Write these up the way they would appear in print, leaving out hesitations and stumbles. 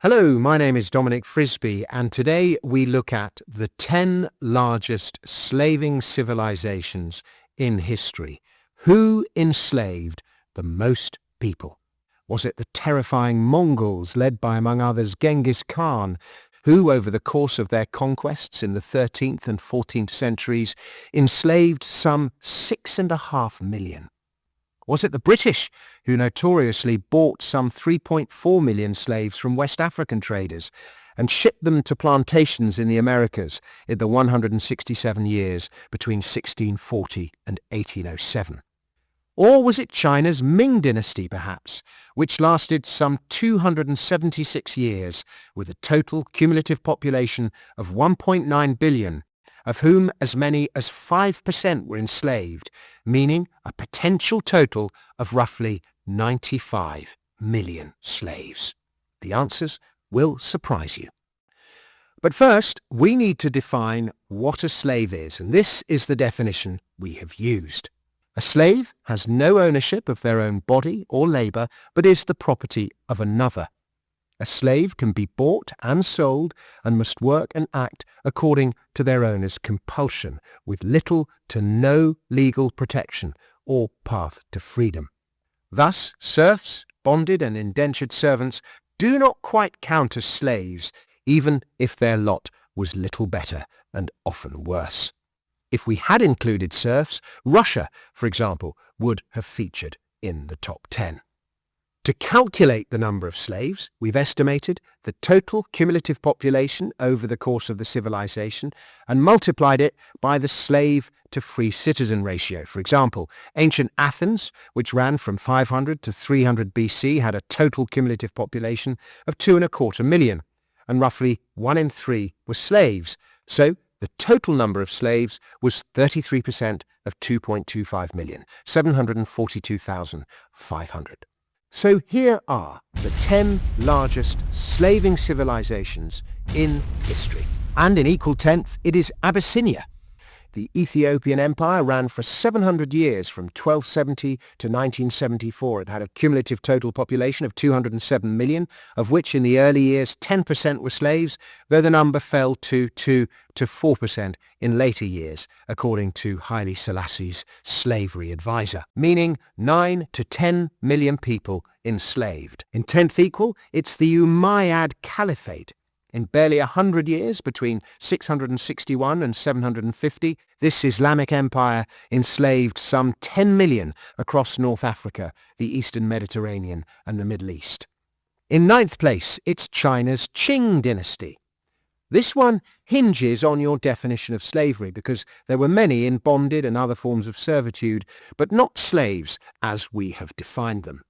Hello, my name is Dominic Frisby, and today we look at the 10 largest slaving civilizations in history. Who enslaved the most people? Was it the terrifying Mongols, led by, among others, Genghis Khan, who, over the course of their conquests in the 13th and 14th centuries, enslaved some 6.5 million? Was it the British, who notoriously bought some 3.4 million slaves from West African traders and shipped them to plantations in the Americas in the 167 years between 1640 and 1807? Or was it China's Ming dynasty, perhaps, which lasted some 276 years with a total cumulative population of 1.9 billion, of whom as many as 5% were enslaved, meaning a potential total of roughly 95 million slaves? The answers will surprise you. But first, we need to define what a slave is, and this is the definition we have used. A slave has no ownership of their own body or labour, but is the property of another. A slave can be bought and sold and must work and act according to their owner's compulsion, with little to no legal protection or path to freedom. Thus, serfs, bonded and indentured servants do not quite count as slaves, even if their lot was little better and often worse. If we had included serfs, Russia, for example, would have featured in the top 10. To calculate the number of slaves, we've estimated the total cumulative population over the course of the civilization and multiplied it by the slave-to-free citizen ratio. For example, ancient Athens, which ran from 500 to 300 BC, had a total cumulative population of 2.25 million, and roughly 1 in 3 were slaves. So the total number of slaves was 33% of 2.25 million, 742,500. So here are the 10 largest slaving civilizations in history. And in equal tenth, it is Abyssinia. The Ethiopian Empire ran for 700 years, from 1270 to 1974. It had a cumulative total population of 207 million, of which in the early years 10% were slaves, though the number fell to 2 to 4% in later years, according to Haile Selassie's slavery advisor, meaning 9 to 10 million people enslaved. In 10th equal, it's the Umayyad Caliphate. In barely 100 years, between 661 and 750, this Islamic empire enslaved some 10 million across North Africa, the Eastern Mediterranean and the Middle East. In 9th place, it's China's Qing dynasty. This one hinges on your definition of slavery, because there were many in bonded and other forms of servitude, but not slaves as we have defined them.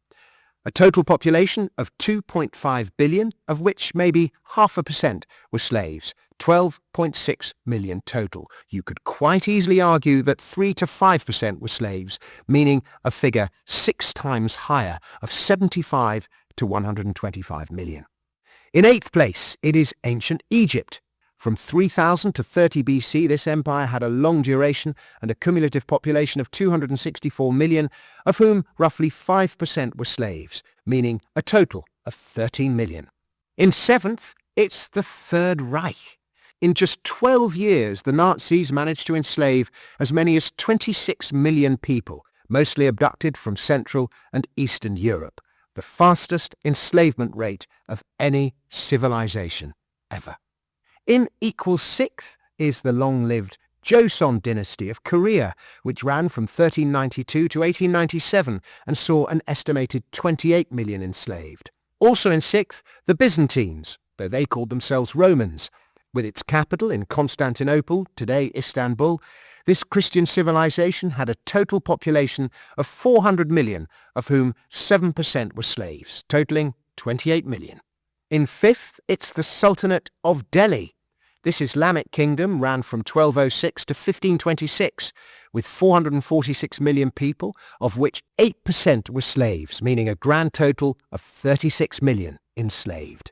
A total population of 2.5 billion, of which maybe 0.5% were slaves, 12.6 million total. You could quite easily argue that 3 to 5% were slaves, meaning a figure 6 times higher of 75 to 125 million. In 8th place, it is ancient Egypt. From 3000 to 30 BC, this empire had a long duration and a cumulative population of 264 million, of whom roughly 5% were slaves, meaning a total of 13 million. In 7th, it's the Third Reich. In just 12 years, the Nazis managed to enslave as many as 26 million people, mostly abducted from Central and Eastern Europe, the fastest enslavement rate of any civilization ever. In equal 6th is the long-lived Joseon dynasty of Korea, which ran from 1392 to 1897 and saw an estimated 28 million enslaved. Also in 6th, the Byzantines, though they called themselves Romans. With its capital in Constantinople, today Istanbul, this Christian civilization had a total population of 400 million, of whom 7% were slaves, totaling 28 million. In 5th, it's the Sultanate of Delhi. This Islamic kingdom ran from 1206 to 1526, with 446 million people, of which 8% were slaves, meaning a grand total of 36 million enslaved.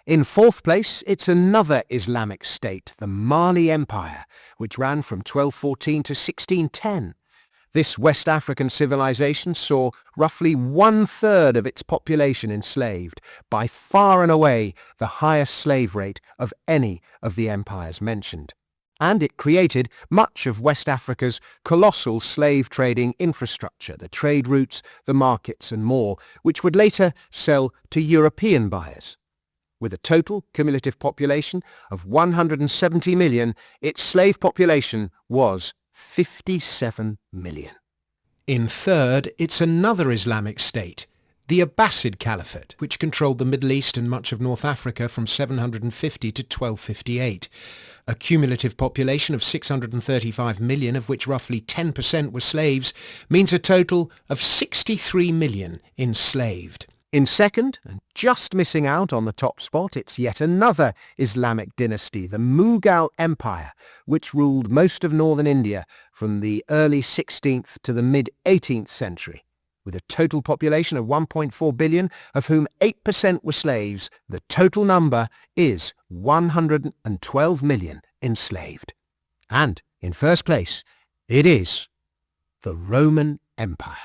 In 4th place, it's another Islamic state, the Mali Empire, which ran from 1214 to 1610. This West African civilization saw roughly 1/3 of its population enslaved, by far and away the highest slave rate of any of the empires mentioned. And it created much of West Africa's colossal slave trading infrastructure, the trade routes, the markets and more, which would later sell to European buyers. With a total cumulative population of 170 million, its slave population was 57 million. In third, it's another Islamic state, the Abbasid Caliphate, which controlled the Middle East and much of North Africa from 750 to 1258. A cumulative population of 635 million, of which roughly 10% were slaves, means a total of 63 million enslaved. In second, and just missing out on the top spot, it's yet another Islamic dynasty, the Mughal Empire, which ruled most of northern India from the early 16th to the mid-18th century. With a total population of 1.4 billion, of whom 8% were slaves, the total number is 112 million enslaved. And, in first place, it is the Roman Empire.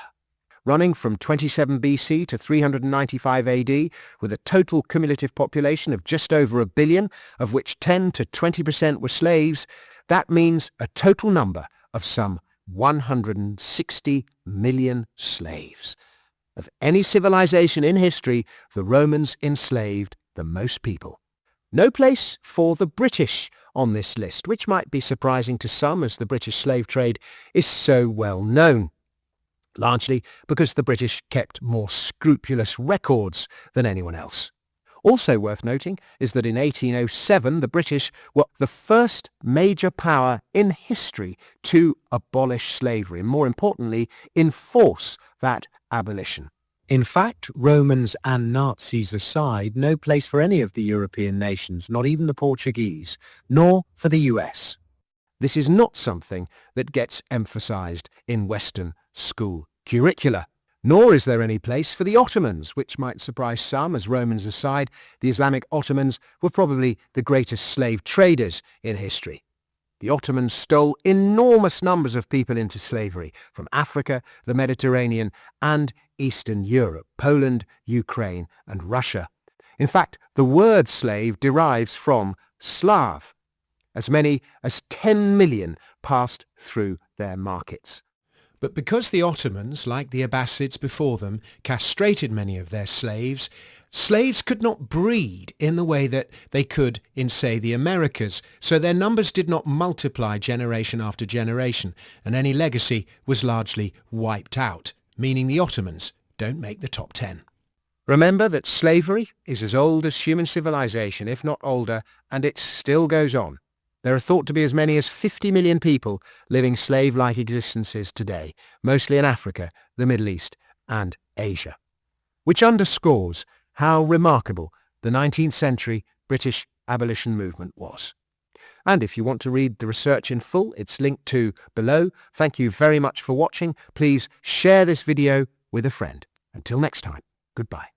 Running from 27 BC to 395 AD, with a total cumulative population of just over 1 billion, of which 10 to 20% were slaves, that means a total number of some 160 million slaves. Of any civilization in history, the Romans enslaved the most people. No place for the British on this list, which might be surprising to some as the British slave trade is so well known. Largely because the British kept more scrupulous records than anyone else. Also worth noting is that in 1807 the British were the first major power in history to abolish slavery, and more importantly, enforce that abolition. In fact, Romans and Nazis aside, no place for any of the European nations, not even the Portuguese, nor for the US. This is not something that gets emphasized in Western school curricula. Nor is there any place for the Ottomans, which might surprise some, as Romans aside, the Islamic Ottomans were probably the greatest slave traders in history. The Ottomans stole enormous numbers of people into slavery from Africa, the Mediterranean, and Eastern Europe, Poland, Ukraine, and Russia. In fact, the word slave derives from Slav. As many as 10 million passed through their markets. But because the Ottomans, like the Abbasids before them, castrated many of their slaves, slaves could not breed in the way that they could in, say, the Americas, so their numbers did not multiply generation after generation, and any legacy was largely wiped out, meaning the Ottomans don't make the top 10. Remember that slavery is as old as human civilization, if not older, and it still goes on. There are thought to be as many as 50 million people living slave-like existences today, mostly in Africa, the Middle East, and Asia. Which underscores how remarkable the 19th century British abolition movement was. And if you want to read the research in full, it's linked to below. Thank you very much for watching. Please share this video with a friend. Until next time, goodbye.